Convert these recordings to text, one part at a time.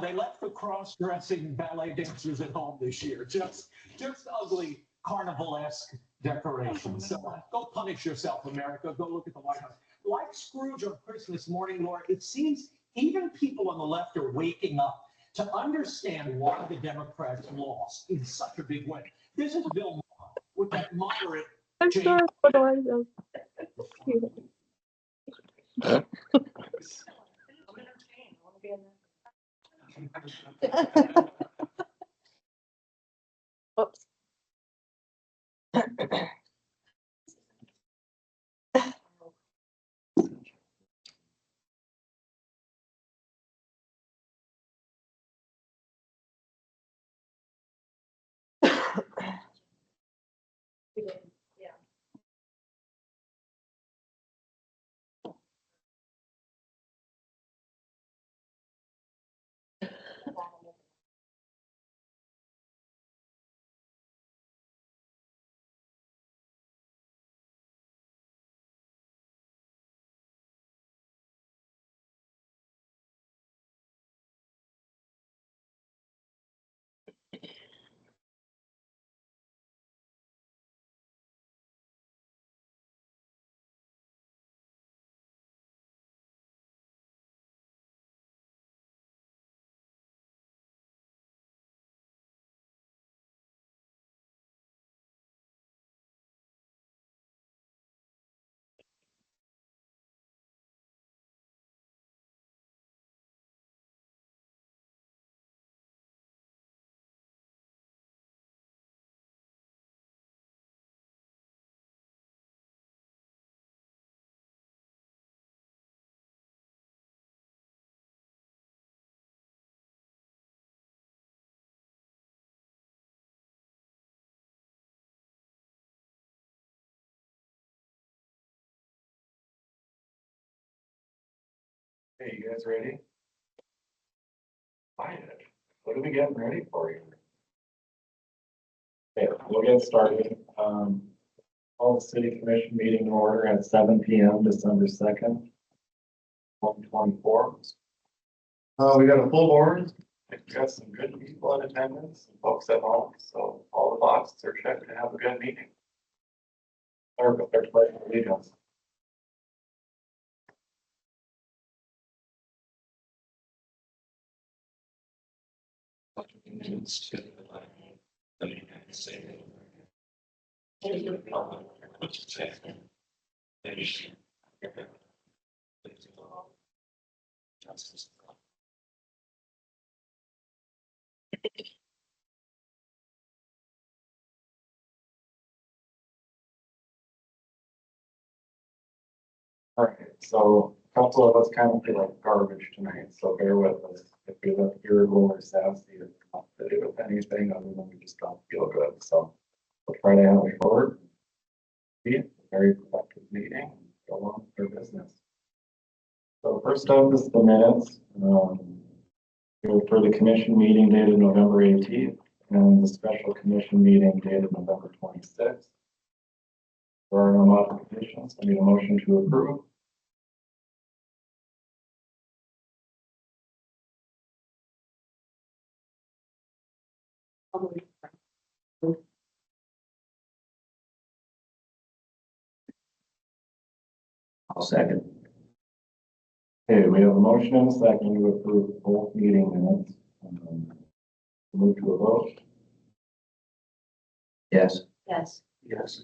They left the cross-dressing ballet dancers at home this year. Just ugly carnival-esque decorations. So go punish yourself, America. Go look at the White House. Like Scrooge on Christmas morning, Laura, it seems even people on the left are waking up to understand why the Democrats lost in such a big way. This is Bill Maher with that moderate I'm change. sorry, what do I do? Oops. Hey, you guys ready? Fine. What are we getting ready for you? Okay, we'll get started. Call the city commission meeting in order at 7 p.m. December 2nd, 2024. We got a full board. We got some good people in attendance, some folks at home, so all the boxes are checked to have a good meeting. Or with their pledge of allegiance. Allegiance to the flag of the United States of America, to the republic which stands one nation under God, indivisible, justice for all. All right, so a couple of us kind of feel like garbage tonight, so bear with us. If we look irritable or sassy or not fitted with anything other than we just don't feel good, so we'll try to have a short, sweet, very productive meeting, go on with our business. So first up is the minutes, for the commission meeting dated November 18th and the special commission meeting dated November 26th. There are no modifications. I need a motion to approve. I'll second. Okay, we have a motion and a second to approve both meeting minutes. Move to a vote. Yes. Yes. Yes.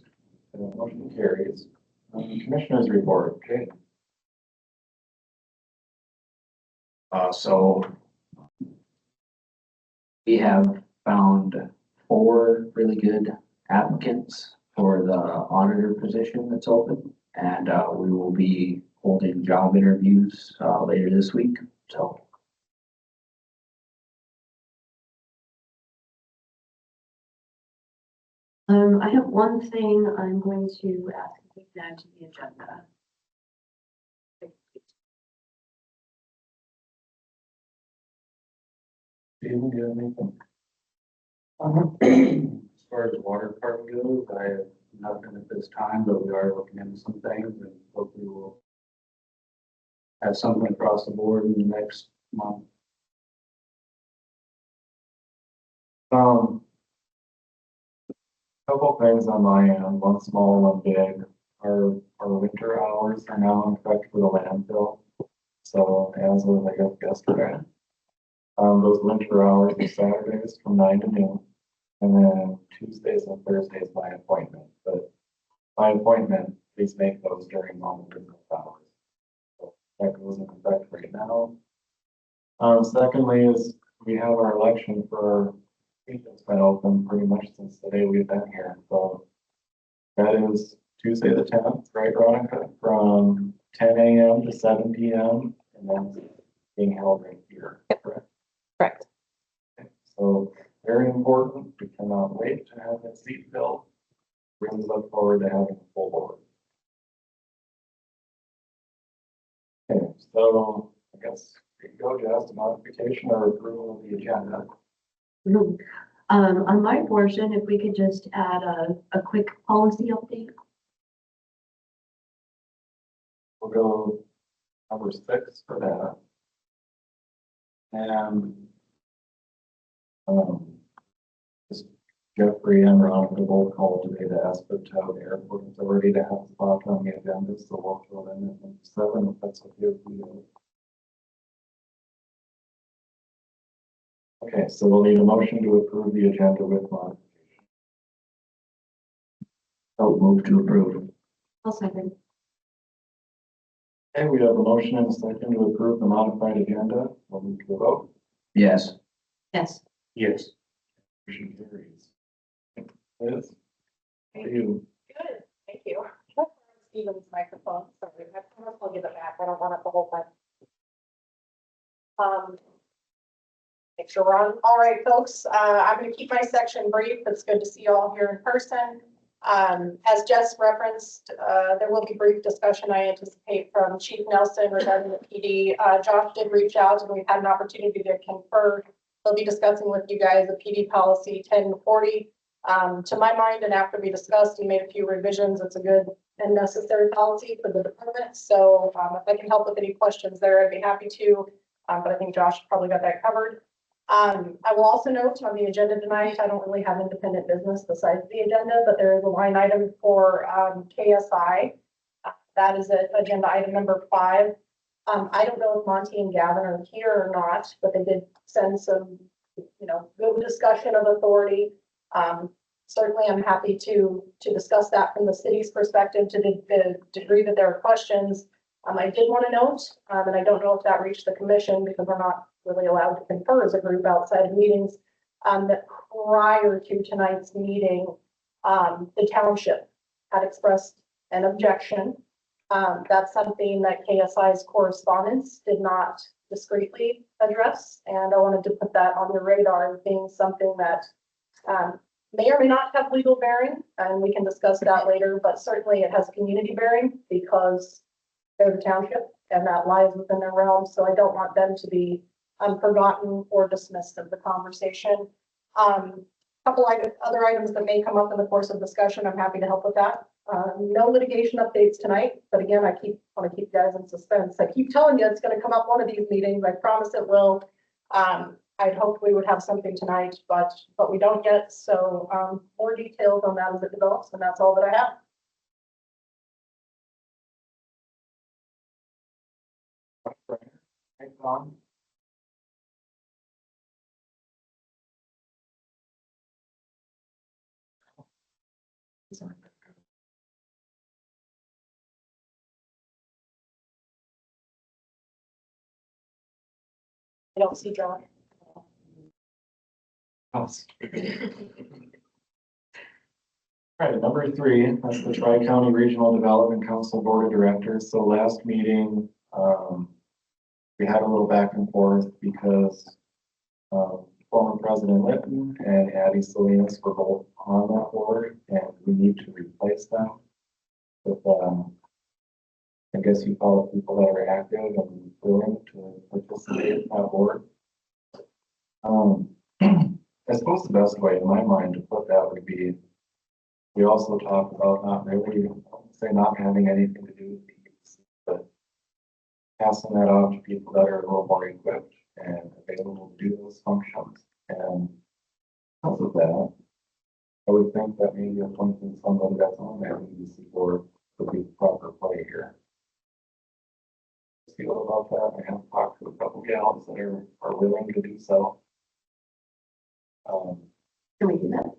And the motion carries. Commissioners report, okay. So we have found 4 really good applicants for the auditor position that's open, and we will be holding job interviews later this week. So I have one thing I'm going to ask to take that to the agenda. Stephen, do you have anything? As far as water department goes, I have nothing at this time, but we are looking into some things and hopefully we'll have something across the board in the next month. Couple things on my end, one small, one big. Our winter hours are now in effect for the landfill. So as of, I guess, yesterday. Those winter hours are Saturdays from 9 to noon. And then Tuesdays and Thursdays by appointment, but by appointment, please make those during normal business hours. So that goes in effect right now. Secondly is we have our election for it's been open pretty much since the day we've been here. So that is Tuesday the 10th, right, Veronica? From 10 a.m. to 7 p.m. and that's being held right here, correct? Correct. Okay. So very important. We cannot wait to have that seat filled. Really look forward to having a full board. Okay, so I guess here you go, Jess, a modification or approval of the agenda. On my portion, if we could just add a quick policy update. We'll go number 6 for that. And just Jeffrey and Veronica both called today to ask for the airport authority to have a spot on the agenda, so we'll throw them in at 7 if that's okay with you. Okay, so we'll need a motion to approve the agenda with modification. Oh, move to approve. I'll second. Okay, we have a motion and a second to approve the modified agenda. We'll move to a vote. Yes. Yes. Yes. Motion carries. Liz, how are you? Good, thank you. Stephen's microphone, sorry, I promise I'll give it back, I don't want it the whole time. Make sure we're on. All right, folks, I'm gonna keep my section brief. It's good to see you all here in person. As Jess referenced, there will be brief discussion I anticipate from Chief Nelson regarding the PD. Josh did reach out and we've had an opportunity to confer. They'll be discussing with you guys a PD policy 1040. To my mind, and after we discussed and made a few revisions, it's a good and necessary policy for the department. So if I can help with any questions there, I'd be happy to. But I think Josh probably got that covered. I will also note on the agenda tonight, I don't really have independent business besides the agenda, but there is a line item for KSI. That is agenda item number 5. I don't know if Monty and Gavin are here or not, but they did send some, good discussion of authority. Certainly, I'm happy to discuss that from the city's perspective to the degree that there are questions. I did want to note, and I don't know if that reached the commission because we're not really allowed to confer as a group outside of meetings, that prior to tonight's meeting, the township had expressed an objection. That's something that KSI's correspondence did not discreetly address, and I wanted to put that on the radar as being something that may or may not have legal bearing, and we can discuss that later, but certainly it has community bearing because they're the township and that lies within their realm. So I don't want them to be forgotten or dismissed of the conversation. Couple other items that may come up in the course of discussion, I'm happy to help with that. No litigation updates tonight, but again, I want to keep you guys in suspense. I keep telling you it's going to come up one of these meetings. I promise it will. I'd hoped we would have something tonight, but we don't yet. So more details on that as it develops, and that's all that I have. Thanks, Ron. I don't see John. All right, number 3, that's the Tri-County Regional Development Council Board of Directors. So last meeting, we had a little back and forth because former President Litton and Addie Salinas were both on that board, and we need to replace them with, I guess you call it people that are active and willing to participate in that board. I suppose the best way in my mind to put that would be, we also talk about not really, say not having anything to do with these, but passing that off to people that are a little more equipped and available to do those functions. And because of that, I would think that maybe appointing somebody that's on that EDC board would be the proper play here. Feel about that. I have talked to a couple gals that are willing to do so. Can we do that?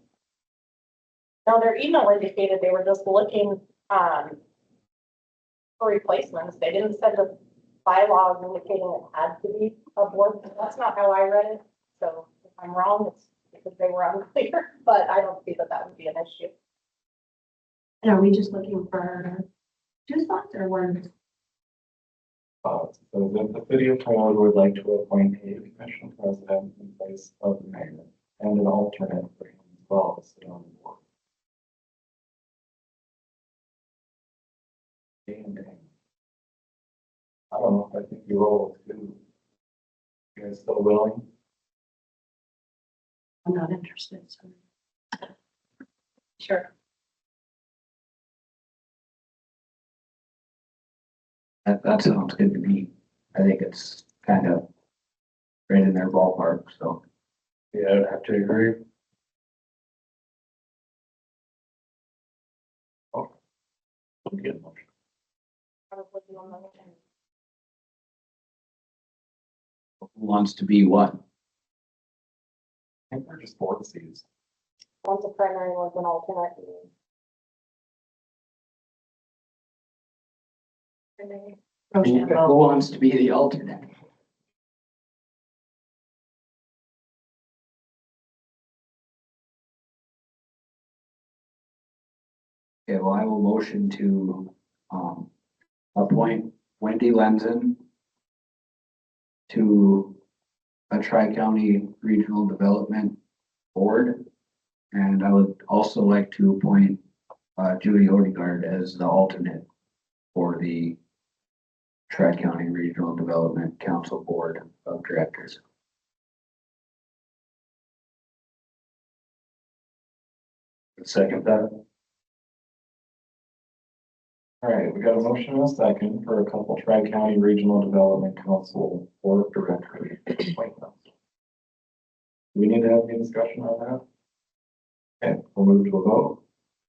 No, their email indicated they were just looking, for replacements. They didn't send a bylaw indicating it had to be a board. That's not how I read it. So if I'm wrong, it's because they were unclear, but I don't see that that would be an issue. And are we just looking for two spots or one? So the city of Tyler would like to appoint a commission president in place of the mayor and an alternate for him as well to sit on the board. Dang. I don't know if I think you roll too. You guys still willing? I'm not interested, so. Sure. That sounds good to me. I think it's kind of right in their ballpark, so. Yeah, I'd have to agree. Get a motion. Probably do a motion. Who wants to be what? I think we're just board seats. One's a primary, one's an alternate. Who wants to be the alternate? Okay, well, I will motion to, appoint Wendy Lenzen to a Tri-County Regional Development Board. And I would also like to appoint, Judy Odegaard as the alternate for the Tri-County Regional Development Council Board of Directors. Second that. All right, we got a motion and a second for a couple Tri-County Regional Development Council Board of Directors appointments. Do we need to have any discussion on that? Okay, we'll move to a vote.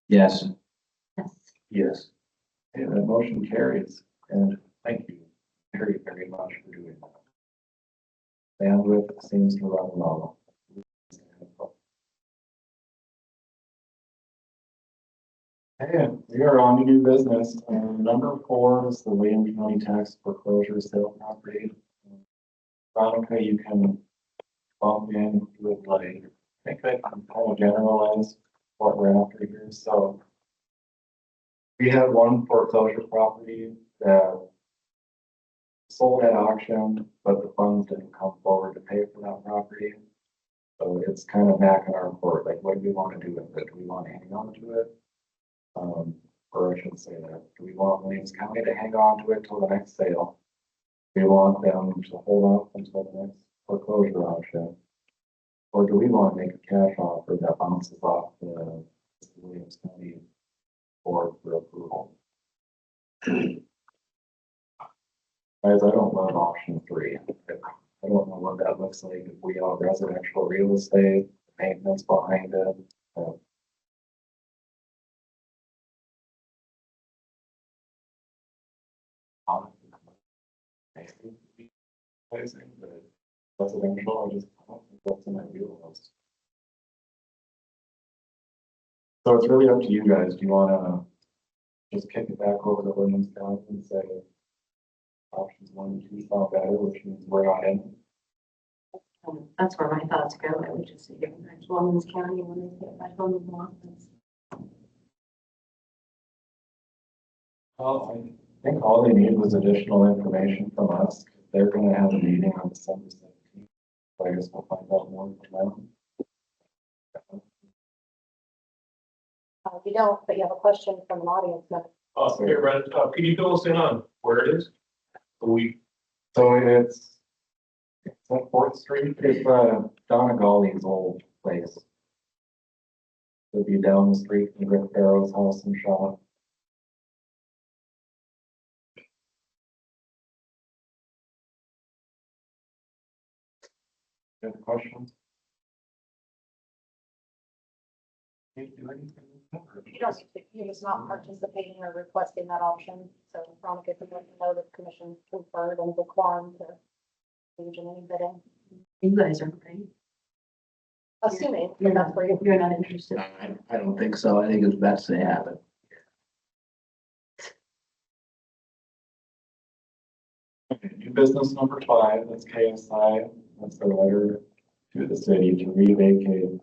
Yes. Yes. Yes. Okay, that motion carries, and thank you very, very much for doing that. Bandwidth seems to run low. Okay, we are on to new business. Number 4 is the William County Tax Foreclosure Sale Property. Veronica, you can bump in if you would like. I think I can kind of generalize what we're after here. So we have one foreclosure property that sold at auction, but the funds didn't come forward to pay for that property. So it's kind of back in our court. Like, what do we want to do with it? Do we want to hang on to it? Or I should say that, do we want Williams County to hang on to it till the next sale? Do we want them to hold off until the next foreclosure auction? Or do we want to make a cash offer that bounces off the Williams County board for approval? Guys, I don't love option 3. I don't know what that looks like if we have residential real estate, maintenance behind it. But residential, I just don't think that's in my wheelhouse. So it's really up to you guys. Do you want to just kick it back over to Williams County and say options 1 and 2 sound better, which means we're not in? That's where my thoughts go. I would just say give them back to Williams County when they get back on the office. Well, I think all they need was additional information from us. They're going to have a meeting on December 17th. So I guess we'll find out more from them. You don't, but you have a question from an audience member. Hey, Brent, can you fill us in on where it is? So it's at 4th Street. It's Donna Gawley's old place. It'll be down the street from Rick Barrow's house and shop. Any questions? Can't do anything. You don't need to, you're just not participating or requesting that option. So Veronica can let you know that the commission conferred and declined to engage in any bidding, You guys are right. assuming You're that's not, where you. you're not interested. I don't think so. I think it's best they have it. Okay, new business number 5, that's KSI, that's their letter to the city to re-vacate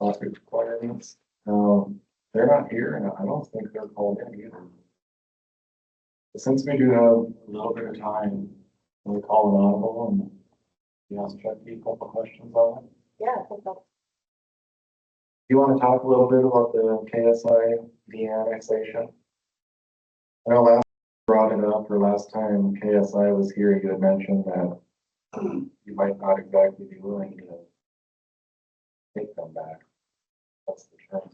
traffic requirements. They're not here and I don't think they're called in either. But since we do have a little bit of time, can we call an audible and you ask Chucky a couple questions on it? Yeah, I think that's. You want to talk a little bit about the KSI de-annexation? I know last brought it up, or last time KSI was here, you had mentioned that you might not exactly be willing to take them back. That's the term.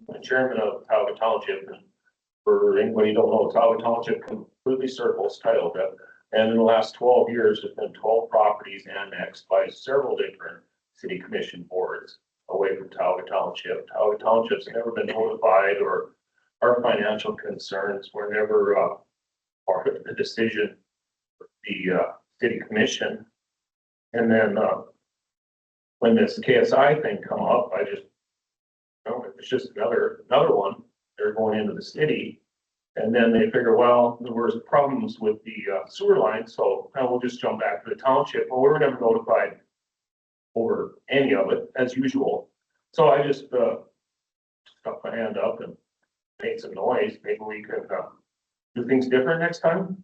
The chairman of Tioga Township, and for anybody who don't know, Tioga Township completely circles Tioga. And in the last 12 years, there's been 12 properties annexed by several different city commission boards away from Tioga Township. Tioga Township's never been notified, or our financial concerns were never part of the decision of the city commission. And then when this KSI thing come up, I just, it's just another one. They're going into the city. And then they figure, well, there was problems with the sewer line, so we'll just jump back to the township. Well, we were never notified over any of it, as usual. So I just stuck my hand up and made some noise. Maybe we could do things different next time.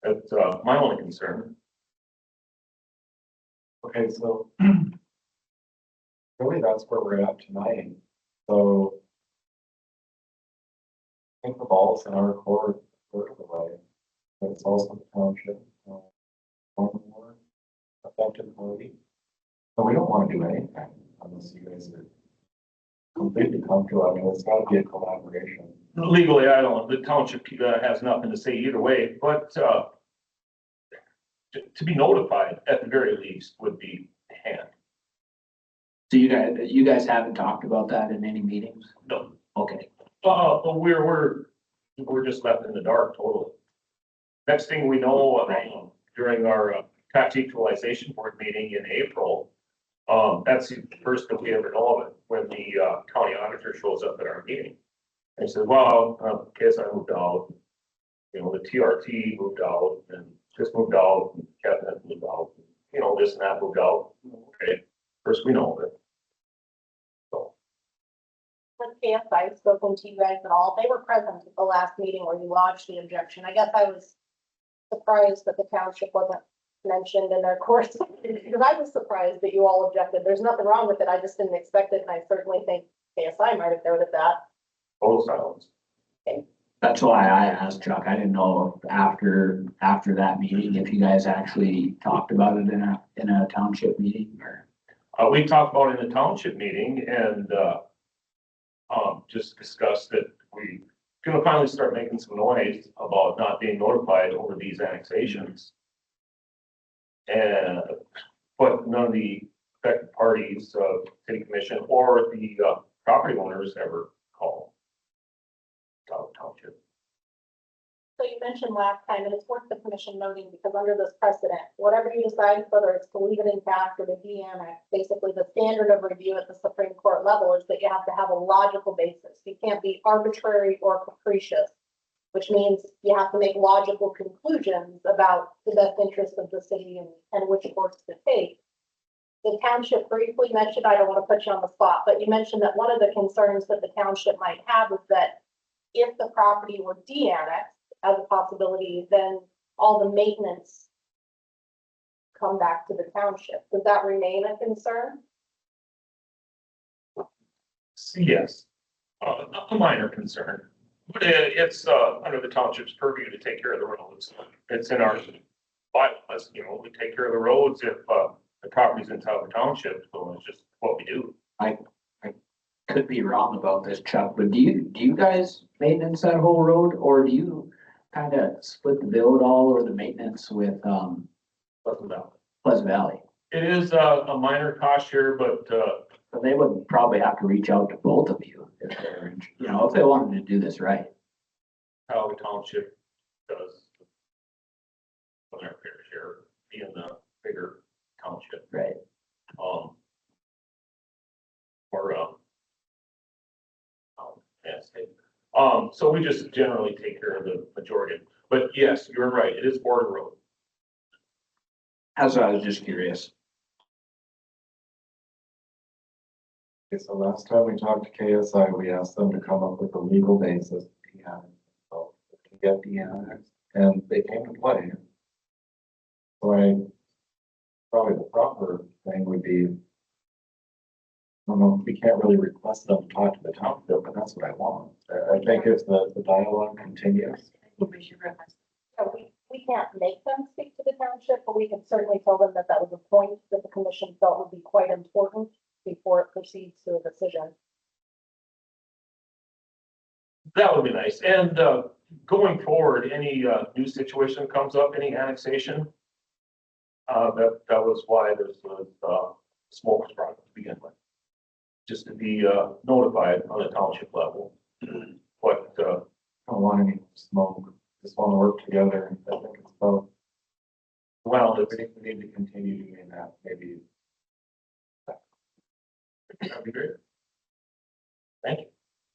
That's my only concern. Okay, so really that's where we're at tonight. So I think the ball's in our court, of the way. But it's also the township, one more affected party. But we don't want to do anything unless you guys are completely comfortable. I mean, it's got to be a collaboration. Legally, I don't, the township has nothing to say either way, but to be notified at the very least would be hand. So you guys haven't talked about that in any meetings? No. Okay. But we're just left in the dark totally. Next thing we know, during our tax equalization board meeting in April, that's the first that we ever know of it, when the county auditor shows up at our meeting. And he says, well, KSI moved out, the TRT moved out, and this moved out, and cabinet moved out, this and that moved out. Okay, first we know of it. So. Has KSI spoken to you guys at all? They were present at the last meeting where you lodged the objection. I guess I was surprised that the township wasn't mentioned in their course, because I was surprised that you all objected. There's nothing wrong with it. I just didn't expect it, and I certainly think KSI might have noted that. Total silence. That's why I asked Chuck. I didn't know if after that meeting, if you guys actually talked about it in a township meeting or. We talked about it in the township meeting and just discussed that we gonna finally start making some noise about not being notified over these annexations. And, but none of the affected parties, city commission or the property owners ever called township. So you mentioned last time, and it's worth the commission noting, because under this precedent, whatever you decide, whether it's to leave it intact or to de-annex, basically the standard of review at the Supreme Court level is that you have to have a logical basis. You can't be arbitrary or capricious, which means you have to make logical conclusions about the best interest of the city and which course to take. The township briefly mentioned, I don't want to put you on the spot, but you mentioned that one of the concerns that the township might have is that if the property were de-annexed as a possibility, then all the maintenance come back to the township. Does that remain a concern? Yes, a minor concern, but it's under the township's purview to take care of the roads. It's in our bylaws, we take care of the roads if the property's in Tioga Township, so it's just what we do. I could be wrong about this, Chuck, but do you guys maintenance that whole road, or do you kind of split the bill at all, or the maintenance with Pleasant Valley. Pleasant Valley. It is a minor cost share, but But they would probably have to reach out to both of you if they're, you know, if they wanted to do this right. Cuyahoga Township does on their fair share, being the bigger township. Right. Or so we just generally take care of the majority. But yes, you're right, it is border road. That's what I was just curious. Okay, so last time we talked to KSI, we asked them to come up with a legal basis to get the annex, and they came to play. So probably the proper thing would be, I don't know, we can't really request them to talk to the township, but that's what I want. I think if the dialogue continues. I think we should request. So we can't make them speak to the township, but we can certainly tell them that that was a point that the commission felt would be quite important before it proceeds to a decision. That would be nice. And going forward, any new situation that comes up, any annexation, that was why there's smoke was brought up to begin with. Just to be notified on a township level. But I don't want any smoke, just want to work together. I think it's about, well, I think we need to continue doing that, maybe. that'd be great. Thank you.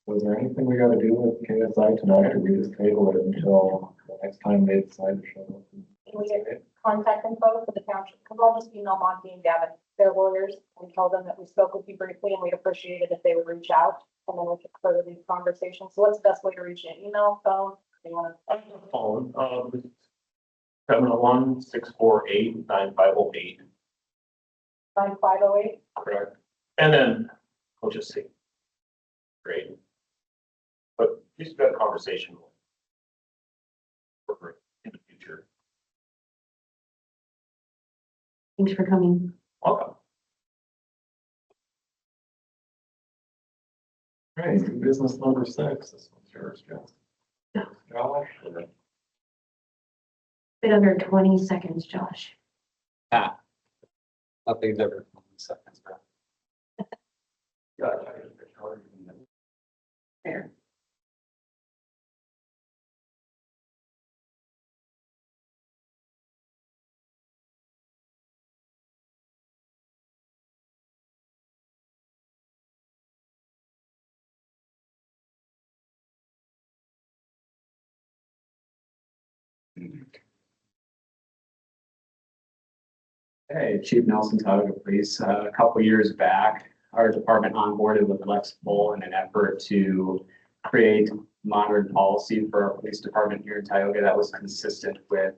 Was there anything we gotta do with KSI tonight, or we just table it until the next time they decide to show up? Can we get contact info for the township? Because I'll just email Monty and Gavin, their lawyers, and tell them that we spoke with you briefly and we'd appreciate it if they would reach out. And then we could further these conversations. So what's the best way to reach you? Email, phone? Do you want to? Phone, 701-648-9508. 9508? Correct. And then we'll just see. Great. But just got a conversation for in the future. Thanks for coming. Welcome. Right, business number 6, this one's yours, Josh. Yeah. Josh? Bit under 20 seconds, Josh. Nothing's ever 20 seconds, bro. Fair. Hey, Chief Nelson, Tioga Police. A couple years back, our department onboarded with Lexipol in an effort to create modern policy for our police department here in Tioga that was consistent with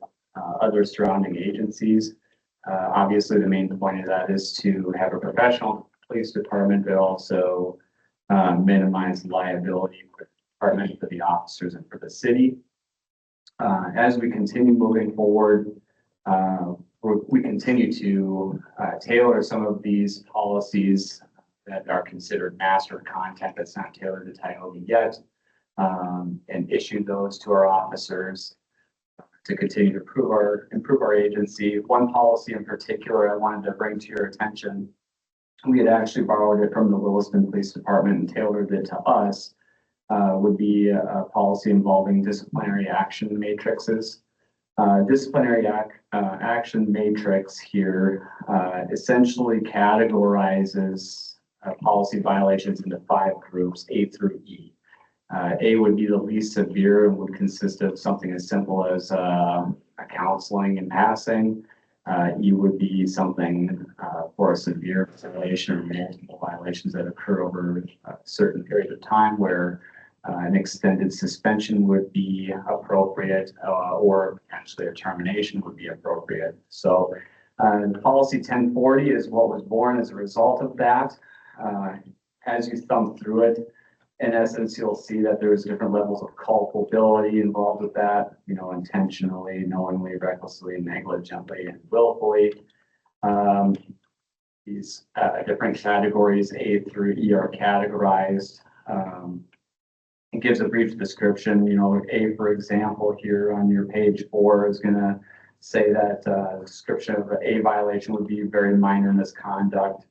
other surrounding agencies. Obviously, the main point of that is to have a professional police department, but also minimize liability for the department, for the officers, and for the city. As we continue moving forward, we continue to tailor some of these policies that are considered master content that's not tailored to Tioga yet, and issue those to our officers to continue to improve our agency. One policy in particular I wanted to bring to your attention, we had actually borrowed it from the Williston Police Department and tailored it to us, would be a policy involving disciplinary action matrices. Disciplinary action matrix here essentially categorizes policy violations into 5 groups, A through E. A would be the least severe and would consist of something as simple as a counseling and passing. E would be something for a severe violation or multiple violations that occur over a certain period of time where an extended suspension would be appropriate, or potentially a termination would be appropriate. So policy 1040 is what was born as a result of that. As you thumb through it, in essence, you'll see that there's different levels of culpability involved with that, you know, intentionally, knowingly, recklessly, negligently, and willfully. These different categories, A through E, are categorized. It gives a brief description. You know, A, for example, here on your page 4 is going to say that description of a violation would be very minor misconduct.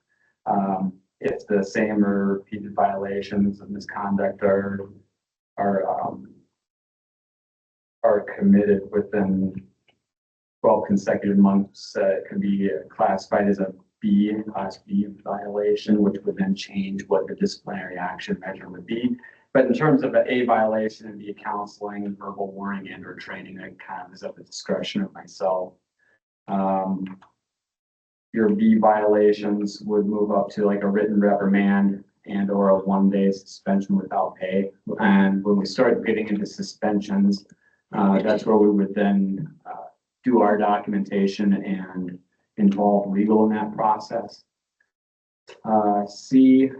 If the same or repeated violations of misconduct are committed within 12 consecutive months, it could be classified as a Class B violation, which would then change what the disciplinary action measure would be. But in terms of an A violation, it'd be a counseling, verbal warning, and or training that kind of is at the discretion of myself. Your B violations would move up to like a written reprimand and or a 1-day suspension without pay. And when we start getting into suspensions, that's where we would then do our documentation and involve legal in that process. C,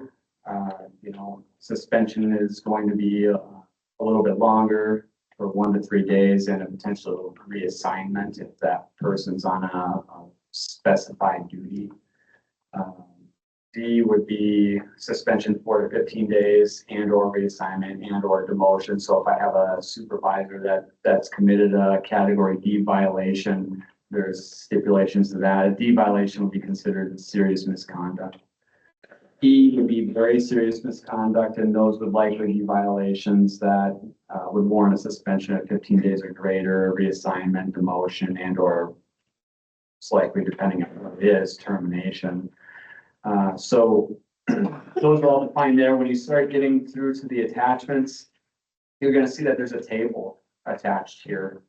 suspension is going to be a little bit longer for 1 to 3 days and a potential reassignment if that person's on a specified duty. D would be suspension 4 to 15 days and or reassignment and or demotion. So if I have a supervisor that's committed a category D violation, there's stipulations to that. A D violation would be considered serious misconduct. E would be very serious misconduct, and those would likely be violations that would warrant a suspension of 15 days or greater, reassignment, demotion, and or it's likely, depending on what it is, termination. So those are all defined there. When you start getting through to the attachments, you're going to see that there's a table attached here.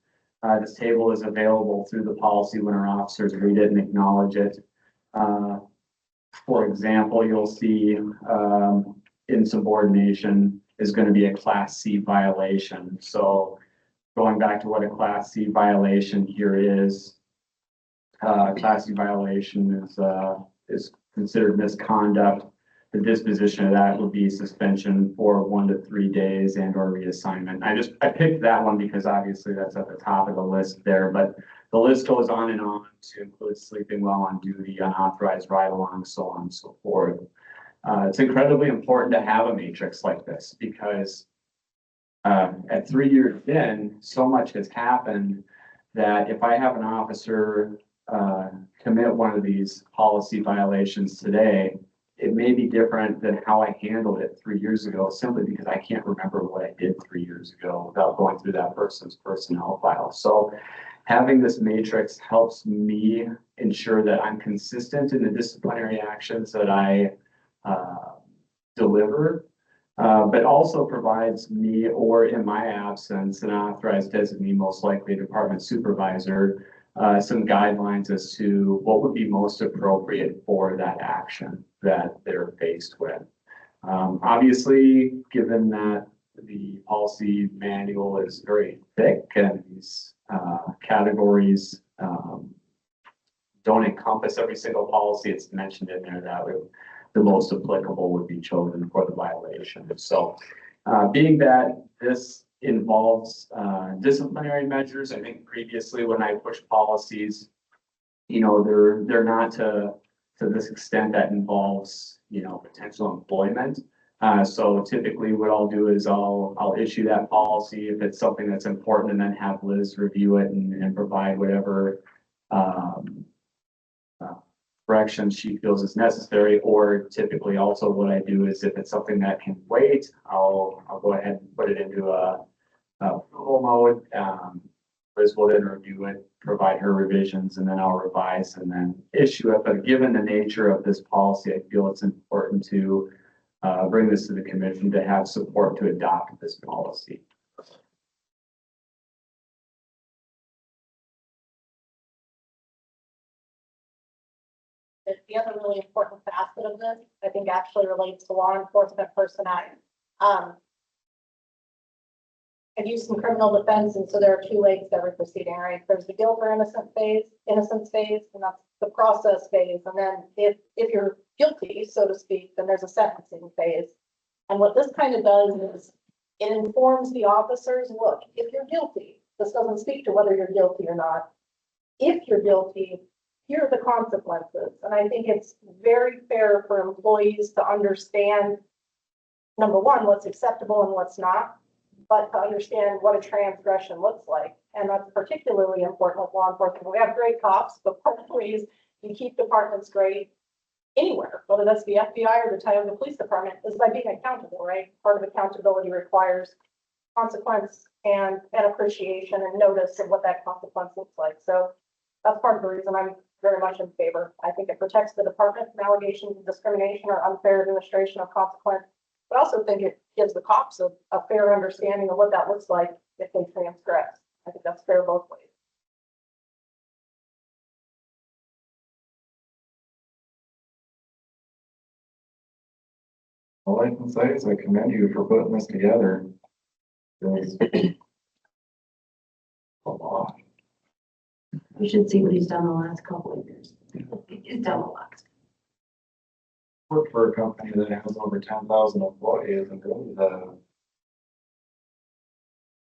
This table is available through the policy when our officers read it and acknowledge it. For example, you'll see insubordination is going to be a Class C violation. So going back to what a Class C violation here is, Class C violation is considered misconduct. The disposition of that would be suspension for 1 to 3 days and or reassignment. I picked that one because obviously that's at the top of the list there, but the list goes on and on to include sleeping while on duty, unauthorized ride-along, so on and so forth. It's incredibly important to have a matrix like this because at 3 years in, so much has happened that if I have an officer commit one of these policy violations today, it may be different than how I handled it 3 years ago, simply because I can't remember what I did 3 years ago without going through that person's personnel file. So having this matrix helps me ensure that I'm consistent in the disciplinary actions that I deliver, but also provides me, or in my absence, an authorized designee, most likely a department supervisor, some guidelines as to what would be most appropriate for that action that they're faced with. Obviously, given that the policy manual is very thick and these categories don't encompass every single policy, it's mentioned in there that the most applicable would be chosen for the violation. So being that this involves disciplinary measures, I think previously when I pushed policies, they're not to this extent that involves, potential employment. So typically what I'll do is I'll issue that policy if it's something that's important, and then have Liz review it and provide whatever corrections she feels is necessary. Or typically also what I do is if it's something that can wait, I'll go ahead and put it into a approval mode. Liz will then review it, provide her revisions, and then I'll revise and then issue it. But given the nature of this policy, I feel it's important to bring this to the commission to have support to adopt this policy. The other really important facet of this, I think, actually relates to law enforcement personnel. I've used some criminal defense, and so there are 2 legs to every proceeding, right? There's the guilt or innocence phase, and that's the process phase. And then if you're guilty, so to speak, then there's a sentencing phase. And what this kind of does is it informs the officers, look, if you're guilty, this doesn't speak to whether you're guilty or not. If you're guilty, here are the consequences. And I think it's very fair for employees to understand, number one, what's acceptable and what's not. but to understand what a transgression looks like. And that's particularly important with law enforcement. We have great cops, but part of the ways you keep departments great anywhere, whether that's the FBI or the Tioga Police Department, is by being accountable, right? Part of accountability requires consequence and appreciation and notice of what that consequence looks like. So that's part of the reason I'm very much in favor. I think it protects the department from allegations of discrimination or unfair administration of consequence. But I also think it gives the cops a fair understanding of what that looks like if they transgress. I think that's fair both ways. All I can say is I commend you for putting this together. There's a lot. You should see what he's done the last couple of years. He's done a lot. Work for a company that has over 10,000 employees, and really the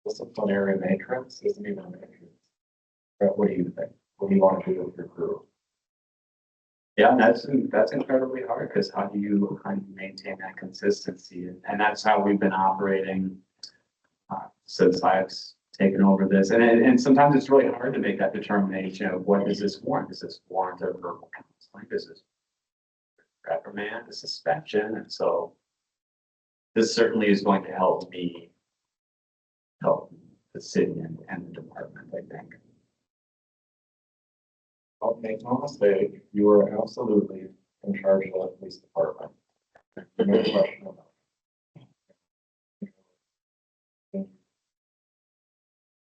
disciplinary matrix isn't even a matrix. But what do you think? What do you want to do with your crew? Yeah, that's incredibly hard, because how do you maintain that consistency? And that's how we've been operating since I've taken over this. And sometimes it's really hard to make that determination of what does this warrant? Does this warrant a verbal counseling? Does this reprimand, a suspension? And so this certainly is going to help me help the city and the department, I think. Don't make no mistake, you are absolutely in charge of the police department. No question about it.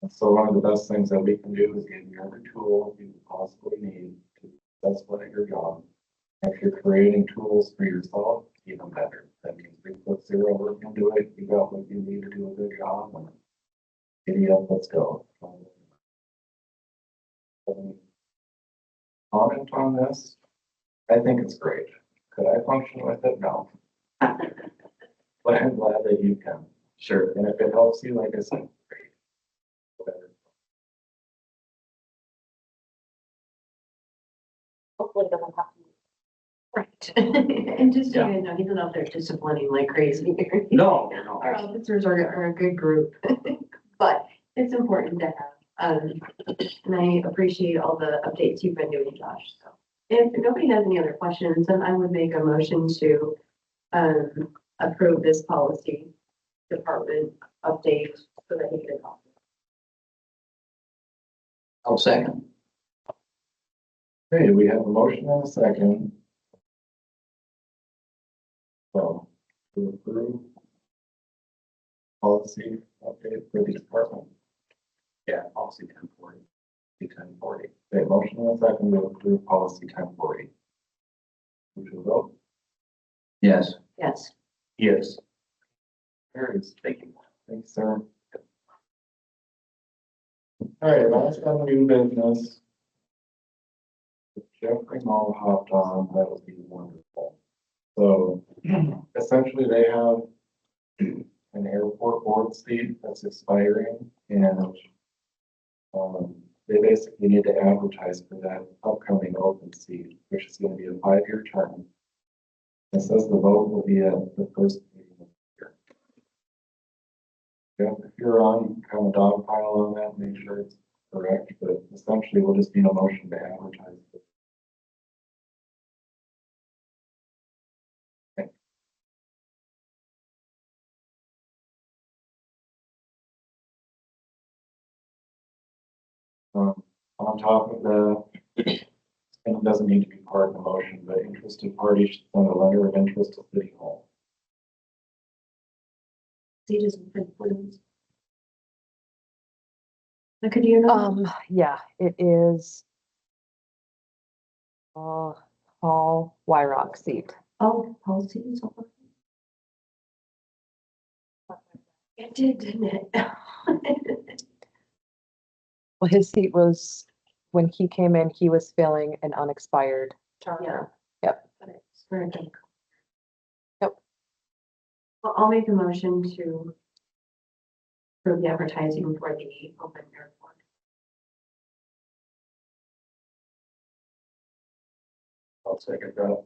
And so one of the best things that we can do is give you every tool you possibly need to best play your job. If you're creating tools for yourself, even better. That means we put zero work into it. You got what you need to do a good job. And giddy up, let's go. Comment on this? I think it's great. Could I function with it? No. But I'm glad that you can. Sure. And if it helps you, like I said, great. Whatever. Hopefully it doesn't have to. Right. And just so Yeah. you know, he's not out there disciplining like crazy. No, Our officers are a good group, but it's important to have. And I appreciate all the updates you've been doing, Josh. So if nobody has any other questions, then I would make a motion to approve this policy department update so that he can copy. I'll second. Okay, we have a motion and a second. So, to approve policy update for the department. Yeah, policy 1040. 1040. Okay, motion and a second to approve policy 1040. Who should vote? Yes. Yes. Yes. Carries. Thank you. Thanks, sir. All right, last on new business. If Jeffrey Mull hopped on, that would be wonderful. So essentially they have an airport board seat that's expiring and they basically need to advertise for that upcoming open seat, which is going to be a 5-year term. It says the vote will be at the first meeting of the year. Yeah, if you're on, you can kind of dogpile on that, make sure it's correct, but essentially we'll just need a motion to advertise. On top of that, and it doesn't need to be part of the motion, but interested parties should send a letter of interest to City Hall. He just please. Could you know? Yeah, it is. Paul Wyrock seat. Oh, policy is over. It did, didn't it? Well, his seat was, when he came in, he was filling an unexpired Yeah. term. Yep. But it's very good. Yep. Well, I'll make a motion to approve the advertising for the open airport. I'll second that.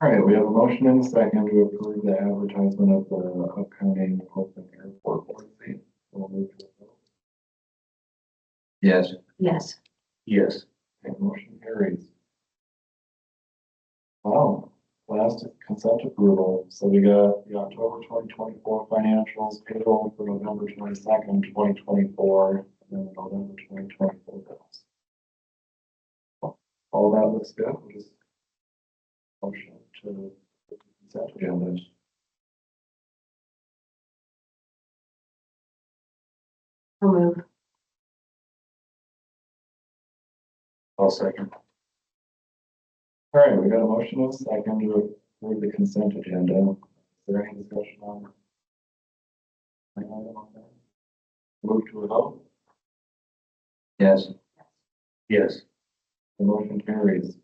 All right, we have a motion and a second to approve the advertisement of the upcoming open airport board seat. We'll move to a vote. Yes. Yes. Yes. Okay, motion carries. Wow, last is consent approval. So we got the October 2024 financials, payroll for November 22nd, 2024, and then the November 2024 bills. All that looks good. We'll just motion to the consent agenda. I'll move. I'll second. All right, we got a motion and a second to approve the consent agenda. Is there any discussion on? Any item on that? Move to a vote. Yes. Yes. The motion carries.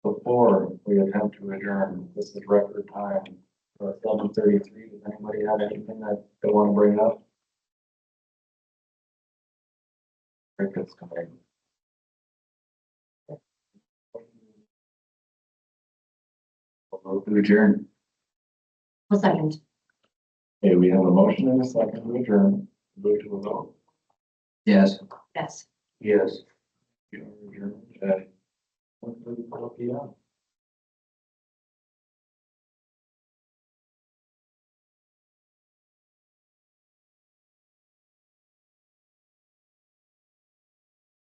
Before we attempt to adjourn, this is record time, 7:33. Does anybody have anything that they want to bring up? Cricket's coming. Move to adjourn. A second. Okay, we have a motion and a second to adjourn. Move to a vote. Yes. Yes. Yes. You are adjourned at 1:34 p.m.